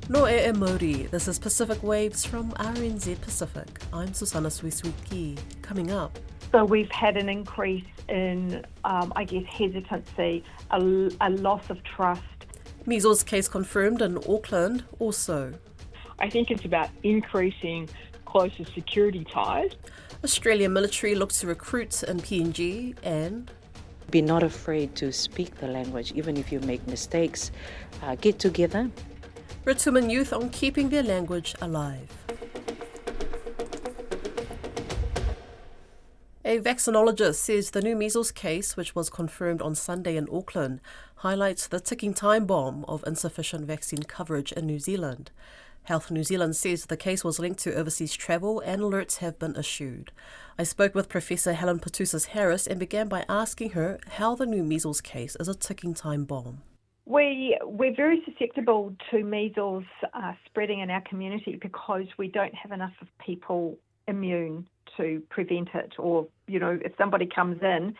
No e Māori. This is Pacific Waves from RNZ Pacific. I'm Susana Suisuiki. Coming up. So we've had an increase in, hesitancy, a loss of trust. Measles case confirmed in Auckland also. I think it's about increasing closer security ties. Australian military looks to recruit in PNG and... Be not afraid to speak the language, even if you make mistakes. Get together. Rotuman youth on keeping their language alive. A vaccinologist says the new measles case, which was confirmed on Sunday in Auckland, highlights the ticking time bomb of insufficient vaccine coverage in New Zealand. Health New Zealand says the case was linked to overseas travel and alerts have been issued. I spoke with Professor Helen Patousas-Harris and began by asking her how the new measles case is a ticking time bomb. We're very susceptible to measles spreading in our community because we don't have enough of people immune to prevent it, or, if somebody comes in,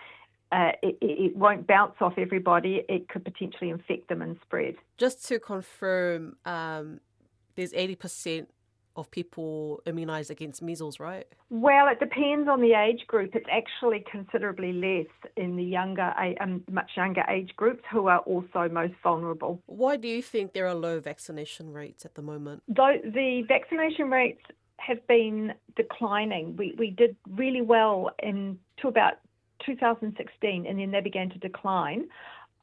it won't bounce off everybody. It could potentially infect them and spread. Just to confirm, there's 80% of people immunised against measles, right? Well, it depends on the age group. It's actually considerably less in the much younger age groups who are also most vulnerable. Why do you think there are low vaccination rates at the moment? Though the vaccination rates have been declining. We did really well to about 2016, and then they began to decline.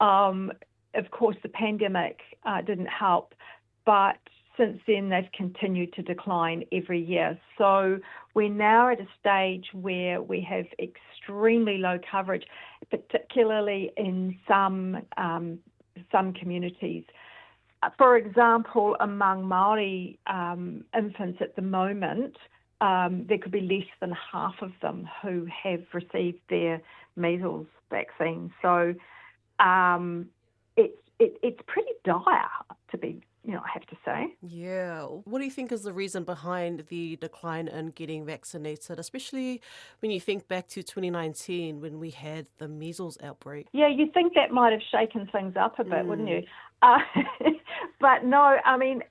Of course, the pandemic didn't help, but since then they've continued to decline every year. So we're now at a stage where we have extremely low coverage, particularly in some communities. For example, among Māori infants at the moment, there could be less than half of them who have received their measles vaccine. So it's pretty dire, to be, I have to say. Yeah. What do you think is the reason behind the decline in getting vaccinated, especially when you think back to 2019 when we had the measles outbreak? Yeah, you'd think that might have shaken things up a bit, wouldn't you? But no, I mean,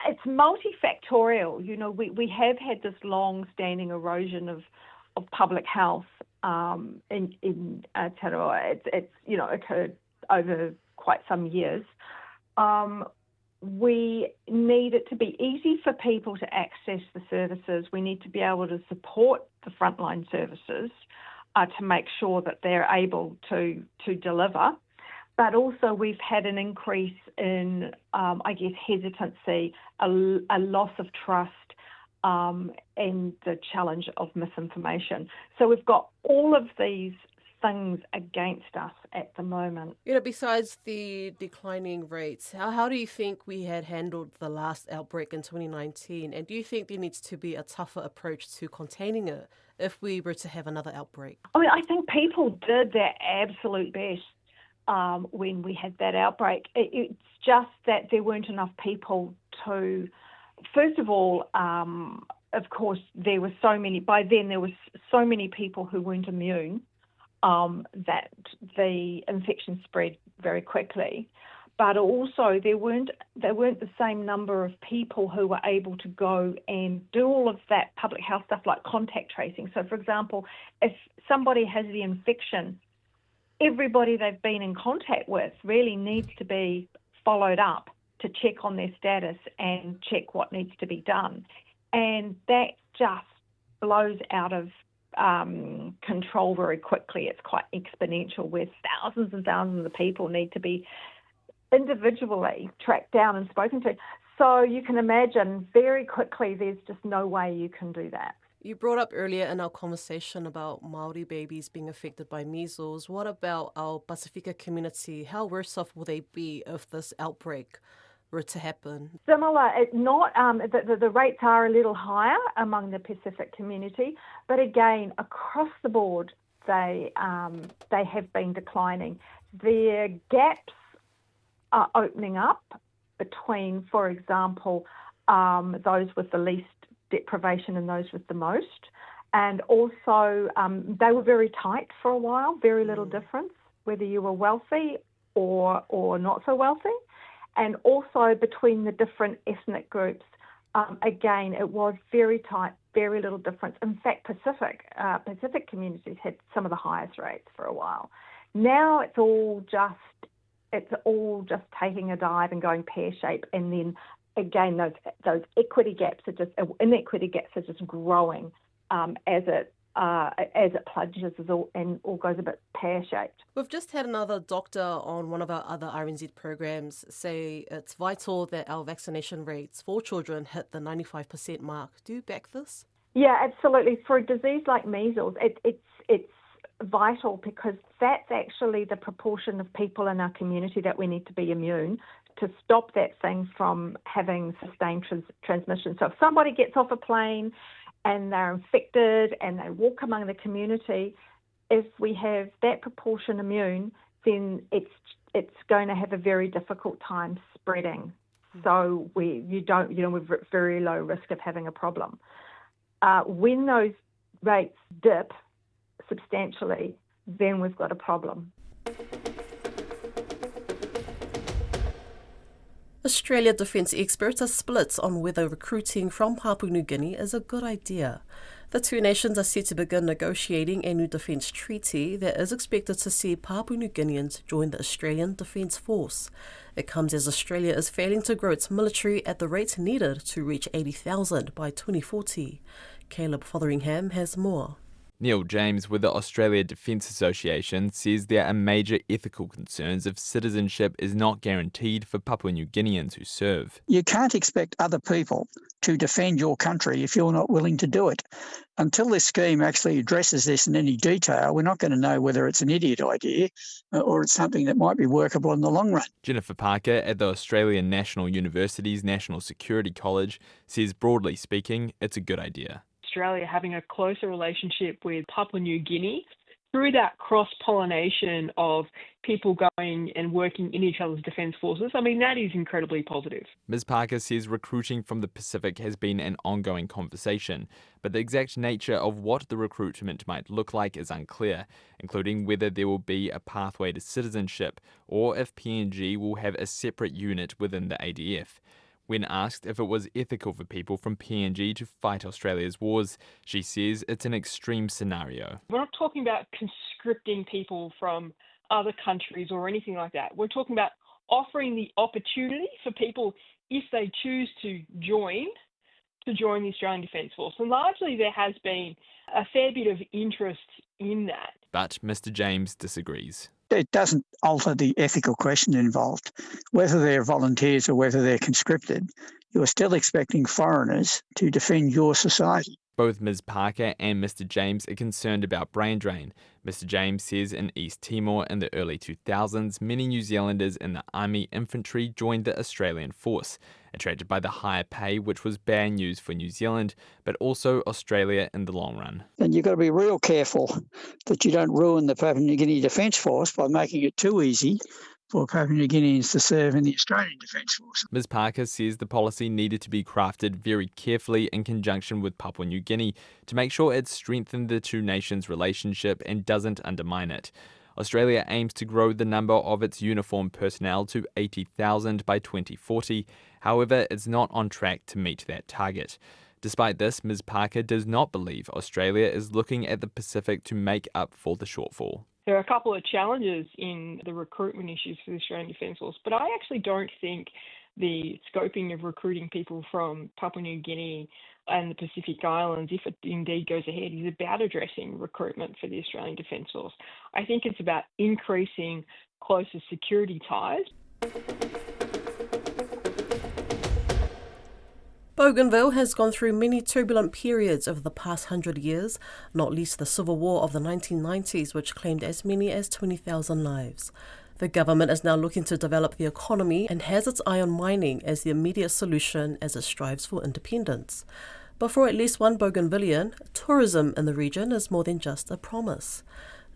it's multifactorial. We have had this long-standing erosion of public health in Aotearoa. It's occurred over quite some years. We need it to be easy for people to access the services. We need to be able to support the frontline services to make sure that they're able to deliver. But also we've had an increase in, hesitancy, a loss of trust, and the challenge of misinformation. So we've got all of these things against us at the moment. Besides the declining rates, how do you think we had handled the last outbreak in 2019? And do you think there needs to be a tougher approach to containing it if we were to have another outbreak? I think people did their absolute best when we had that outbreak. It's just that there weren't enough people to, first of all, of course, by then there were so many people who weren't immune that the infection spread very quickly. But also there weren't the same number of people who were able to go and do all of that public health stuff like contact tracing. So, for example, if somebody has the infection, everybody they've been in contact with really needs to be followed up to check on their status and check what needs to be done. And that just blows out of control very quickly. It's quite exponential, where thousands and thousands of people need to be individually tracked down and spoken to. So you can imagine very quickly there's just no way you can do that. You brought up earlier in our conversation about Māori babies being affected by measles. What about our Pasifika community? How worse off will they be if this outbreak were to happen? Similar. It's not. The rates are a little higher among the Pacific community, but again, across the board, they have been declining. Their gaps are opening up between, for example, those with the least deprivation and those with the most. And also, they were very tight for a while, very little difference, whether you were wealthy or not so wealthy. and also between the different ethnic groups. Again, it was very tight, very little difference. In fact, Pacific communities had some of the highest rates for a while. Now it's all just taking a dive and going pear-shaped, and then again those inequity gaps are just growing as it plunges and all goes a bit pear-shaped. We've just had another doctor on one of our other RNZ programs say it's vital that our vaccination rates for children hit the 95% mark. Do you back this? Yeah, absolutely. For a disease like measles, it's vital because that's actually the proportion of people in our community that we need to be immune to stop that thing from having sustained transmission. So if somebody gets off a plane and they're infected and they walk among the community, if we have that proportion immune, then it's going to have a very difficult time spreading. So we're very low risk of having a problem. When those rates dip substantially, then we've got a problem. Australia defence experts are split on whether recruiting from Papua New Guinea is a good idea. The two nations are set to begin negotiating a new defence treaty that is expected to see Papua New Guineans join the Australian Defence Force. It comes as Australia is failing to grow its military at the rate needed to reach 80,000 by 2040. Caleb Fotheringham has more. Neil James with the Australia Defence Association says there are major ethical concerns if citizenship is not guaranteed for Papua New Guineans who serve. You can't expect other people to defend your country if you're not willing to do it. Until this scheme actually addresses this in any detail, we're not going to know whether it's an idiot idea or it's something that might be workable in the long run. Jennifer Parker at the Australian National University's National Security College says, broadly speaking, it's a good idea. Australia having a closer relationship with Papua New Guinea through that cross-pollination of people going and working in each other's defence forces. I mean, that is incredibly positive. Ms. Parker says recruiting from the Pacific has been an ongoing conversation, but the exact nature of what the recruitment might look like is unclear, including whether there will be a pathway to citizenship or if PNG will have a separate unit within the ADF. When asked if it was ethical for people from PNG to fight Australia's wars, she says it's an extreme scenario. We're not talking about conscripting people from other countries or anything like that. We're talking about offering the opportunity for people, if they choose to join the Australian Defence Force. And largely there has been a fair bit of interest in that. But Mr. James disagrees. It doesn't alter the ethical question involved. Whether they're volunteers or whether they're conscripted, you're still expecting foreigners to defend your society. Both Ms. Parker and Mr. James are concerned about brain drain. Mr. James says in East Timor in the early 2000s, many New Zealanders in the Army infantry joined the Australian force, attracted by the higher pay, which was bad news for New Zealand, but also Australia in the long run. And you've got to be real careful that you don't ruin the Papua New Guinea Defence Force by making it too easy for Papua New Guineans to serve in the Australian Defence Force. Ms. Parker says the policy needed to be crafted very carefully in conjunction with Papua New Guinea to make sure it strengthened the two nations' relationship and doesn't undermine it. Australia aims to grow the number of its uniformed personnel to 80,000 by 2040. However, it's not on track to meet that target. Despite this, Ms. Parker does not believe Australia is looking at the Pacific to make up for the shortfall. There are a couple of challenges in the recruitment issues for the Australian Defence Force, but I actually don't think the scoping of recruiting people from Papua New Guinea and the Pacific Islands, if it indeed goes ahead, is about addressing recruitment for the Australian Defence Force. I think it's about increasing closer security ties. Bougainville has gone through many turbulent periods over the past 100 years, not least the Civil War of the 1990s, which claimed as many as 20,000 lives. The government is now looking to develop the economy and has its eye on mining as the immediate solution as it strives for independence. But for at least one Bougainvillean, tourism in the region is more than just a promise.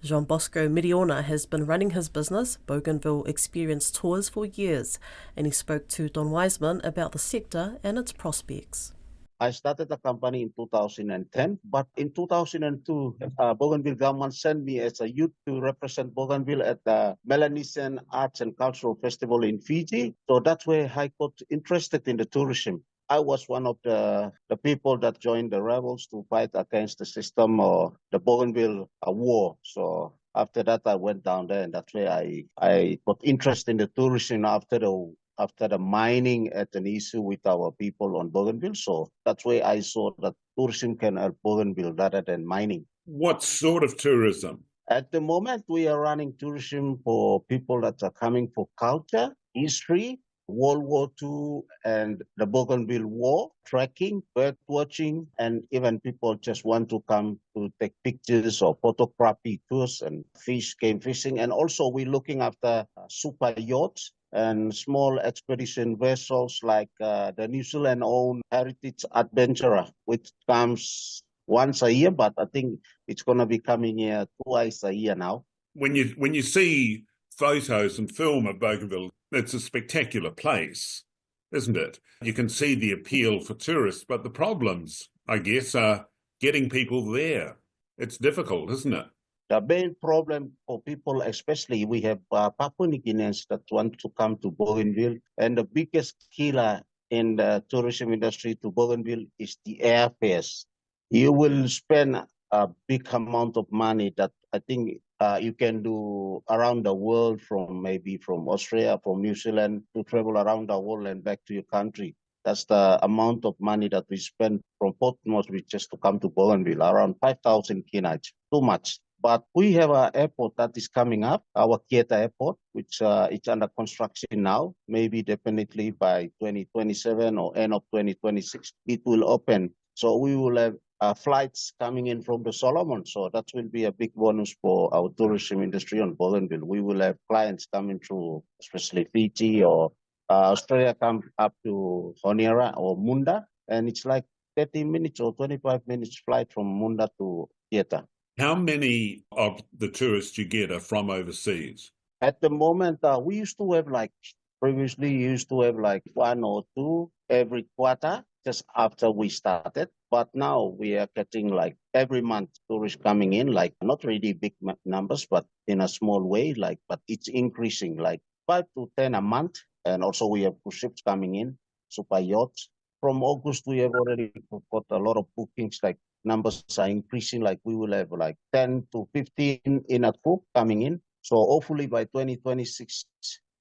Jean Bosco Mediona has been running his business, Bougainville Experience Tours, for years, and he spoke to Don Wiseman about the sector and its prospects. I started the company in 2010, but in 2002, Bougainville government sent me as a youth to represent Bougainville at the Melanesian Arts and Cultural Festival in Fiji. So that's where I got interested in the tourism. I was one of the people that joined the rebels to fight against the system or the Bougainville war. So after that, I went down there, and that's where I got interested in the tourism after the mining at an issue with our people on Bougainville. So that's where I saw that tourism can help Bougainville rather than mining. What sort of tourism? At the moment, we are running tourism for people that are coming for culture, history, World War II and the Bougainville War, trekking, bird watching, and even people just want to come to take pictures or photography tours and game fishing. And also we're looking after super yachts and small expedition vessels like the New Zealand-owned Heritage Adventurer, which comes once a year, but I think it's going to be coming here twice a year now. When you see photos and film of Bougainville, it's a spectacular place, isn't it? You can see the appeal for tourists, but the problems, I guess, are getting people there. It's difficult, isn't it? The main problem for people, especially we have Papua New Guineans that want to come to Bougainville, and the biggest killer in the tourism industry to Bougainville is the airfares. You will spend a big amount of money that I think you can do around the world, from Australia, from New Zealand, to travel around the world and back to your country. That's the amount of money that we spend from Port Moresby just to come to Bougainville, around 5,000 kinaich, too much. But we have an airport that is coming up, our Kieta Airport, which is under construction now. Maybe definitely by 2027 or end of 2026, it will open. So we will have flights coming in from the Solomon. So that will be a big bonus for our tourism industry on Bougainville. We will have clients coming through, especially Fiji or Australia, come up to Honiara or Munda. And it's like 30 minutes or 25 minutes flight from Munda to Kieta. How many of the tourists you get are from overseas? At the moment, we used to have previously used to have one or two every quarter, just after we started. But now we are getting every month tourists coming in, not really big numbers, but in a small way, but it's increasing 5 to 10 a month. And also we have cruise ships coming in, super yachts. From August, we have already got a lot of bookings, numbers are increasing, we will have 10 to 15 in a group coming in. So hopefully by 2026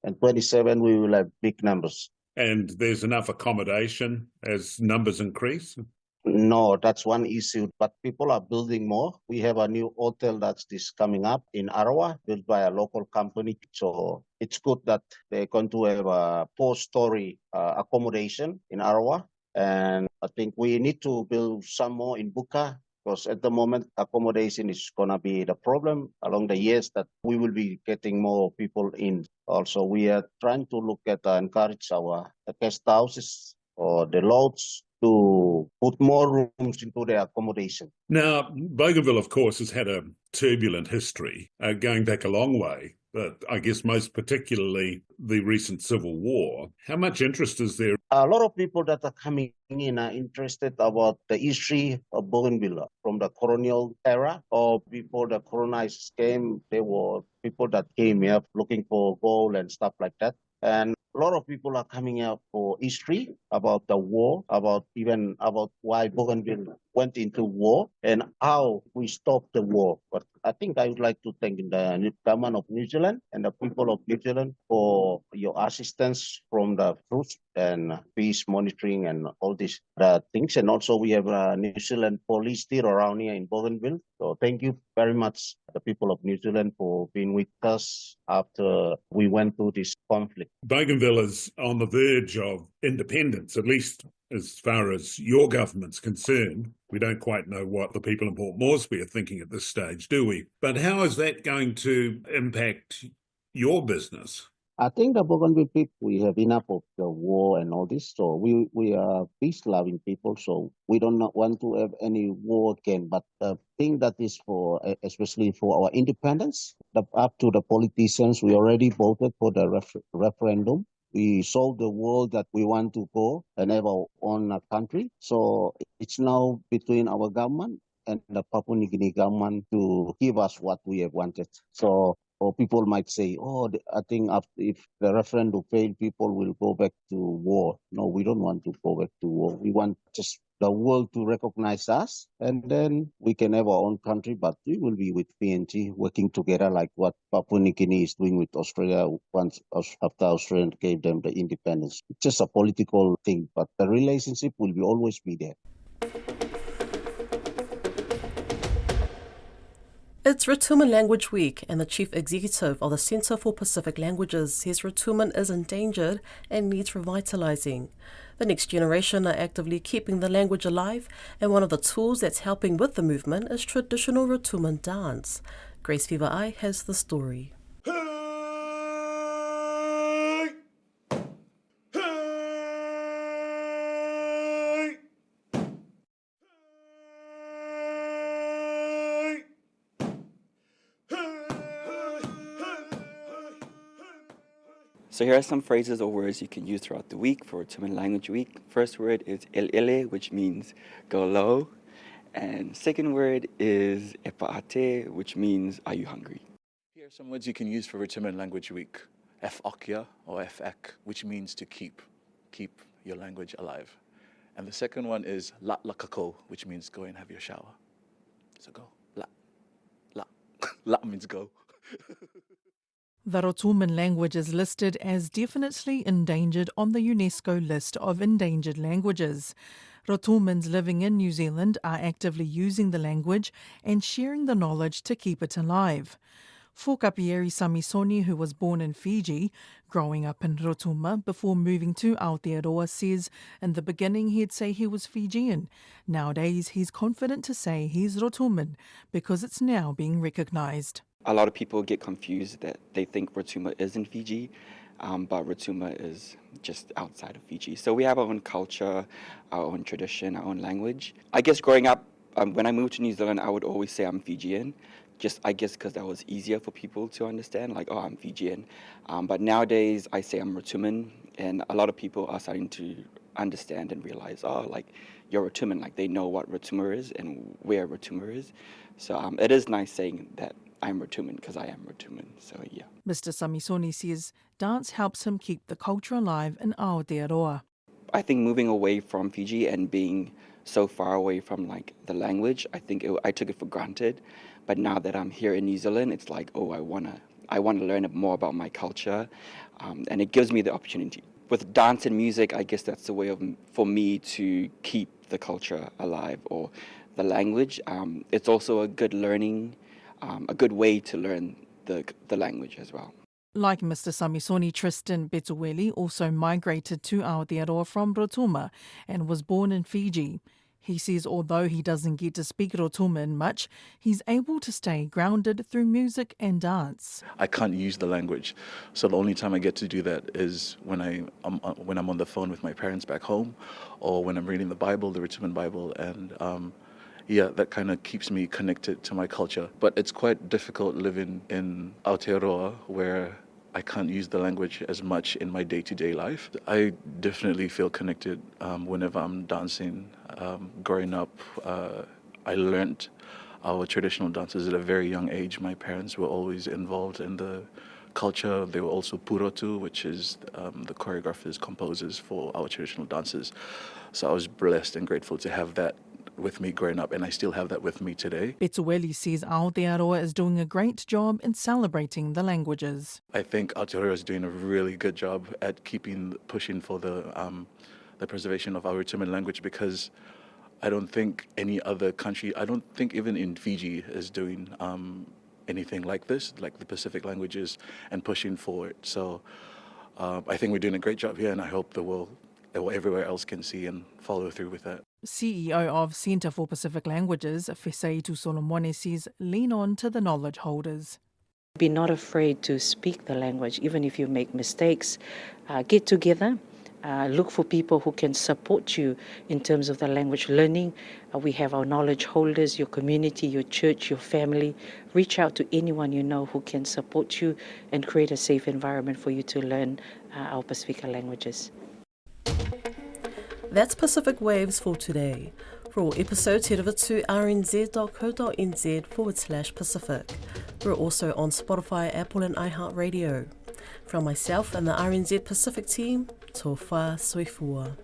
and 27, we will have big numbers. And there's enough accommodation as numbers increase? No, that's one issue, but people are building more. We have a new hotel that's coming up in Arawa, built by a local company. So it's good that they're going to have a 4-story accommodation in Arawa. And I think we need to build some more in Buka, because at the moment, accommodation is going to be the problem along the years that we will be getting more people in. Also, we are trying to look at encourage our guest houses or the lodges to put more rooms into their accommodation. Now, Bougainville, of course, has had a turbulent history, going back a long way, but I guess most particularly the recent civil war. How much interest is there? A lot of people that are coming in are interested about the history of Bougainville from the colonial era, or before the colonizers came. There were people that came here looking for gold and stuff like that. And a lot of people are coming out for history about the war, about why Bougainville went into war and how we stopped the war. But I think I would like to thank the government of New Zealand and the people of New Zealand for your assistance from the troops and peace monitoring and all these things. And also we have New Zealand police still around here in Bougainville. So thank you very much, the people of New Zealand, for being with us after we went through this conflict. Bougainville is on the verge of independence, at least as far as your government's concerned. We don't quite know what the people in Port Moresby are thinking at this stage, do we? But how is that going to impact your business? I think the Bougainville people, we have enough of the war and all this. So we are peace-loving people, so we don't want to have any war again. But the thing that is especially for our independence, up to the politicians, we already voted for the referendum. We showed the world that we want to go and have our own country. So it's now between our government and the Papua New Guinea government to give us what we have wanted. So, or people might say, I think if the referendum failed, people will go back to war. No, we don't want to go back to war. We want just the world to recognize us, and then we can have our own country, but we will be with PNG working together like what Papua New Guinea is doing with Australia once after Australia gave them the independence. It's just a political thing, but the relationship will always be there. It's Rotuman Language Week, and the Chief Executive of the Centre for Pacific Languages says Rotuman is endangered and needs revitalising. The next generation are actively keeping the language alive, and one of the tools that's helping with the movement is traditional Rotuman dance. Grace Viva-Ai has the story. So here are some phrases or words you can use throughout the week for Rotuman Language Week. First word is ele, which means go low. And second word is epaate, which means are you hungry? Here are some words you can use for Rotuman Language Week. F-okia or F-ek, which means to keep your language alive. And the second one is la lakako, which means go and have your shower. So go, la means go. The Rotuman language is listed as definitely endangered on the UNESCO list of endangered languages. Rotumans living in New Zealand are actively using the language and sharing the knowledge to keep it alive. Fōkapieri Samisoni, who was born in Fiji, growing up in Rotuma before moving to Aotearoa, says in the beginning he'd say he was Fijian. Nowadays he's confident to say he's Rotuman because it's now being recognised. A lot of people get confused that they think Rotuma is in Fiji, but Rotuma is just outside of Fiji. So we have our own culture, our own tradition, our own language. I guess growing up, when I moved to New Zealand, I would always say I'm Fijian, I guess because that was easier for people to understand, like, I'm Fijian. But nowadays, I say I'm Rotuman, and a lot of people are starting to understand and realize, you're Rotuman, like they know what Rotuma is and where Rotuma is. So it is nice saying that I'm Rotuman because I am Rotuman, so yeah. Mr. Samisoni says dance helps him keep the culture alive in Aotearoa. I think moving away from Fiji and being so far away from the language, I took it for granted. But now that I'm here in New Zealand, it's like, I wanna learn more about my culture, and it gives me the opportunity. With dance and music, I guess that's the way for me to keep the culture alive or the language. It's also a good learning. A good way to learn the language as well. Like Mr. Samisoni, Tristan Betuweli also migrated to Aotearoa from Rotuma and was born in Fiji. He says although he doesn't get to speak Rotuman much, he's able to stay grounded through music and dance. I can't use the language, so the only time I get to do that is when I'm on the phone with my parents back home, or when I'm reading the Bible, the Rotuman Bible, and that kind of keeps me connected to my culture. But it's quite difficult living in Aotearoa where I can't use the language as much in my day-to-day life. I definitely feel connected whenever I'm dancing. Growing up, I learned our traditional dances at a very young age. My parents were always involved in the culture. They were also purotu, which is the choreographers, composers for our traditional dances. So I was blessed and grateful to have that with me growing up, and I still have that with me today. Betuweli says Aotearoa is doing a great job in celebrating the languages. I think Aotearoa is doing a really good job at pushing for the preservation of our Rotuman language, because I don't think any other country, I don't think even in Fiji is doing anything like this, like the Pacific languages, and pushing for it. So I think we're doing a great job here, and I hope the world everywhere else can see and follow through with that. CEO of Centre for Pacific Languages, Fesaitu Solomone, says lean on to the knowledge holders. Be not afraid to speak the language, even if you make mistakes. Get together, Look for people who can support you in terms of the language learning. We have our knowledge holders, your community, your church, your family. Reach out to anyone you know who can support you and create a safe environment for you to learn our Pasifika languages. That's Pacific Waves for today. For all episodes, head over to rnz.co.nz/Pacific. We're also on Spotify, Apple and iHeartRadio. From myself and the RNZ Pacific team, tō whā soifua.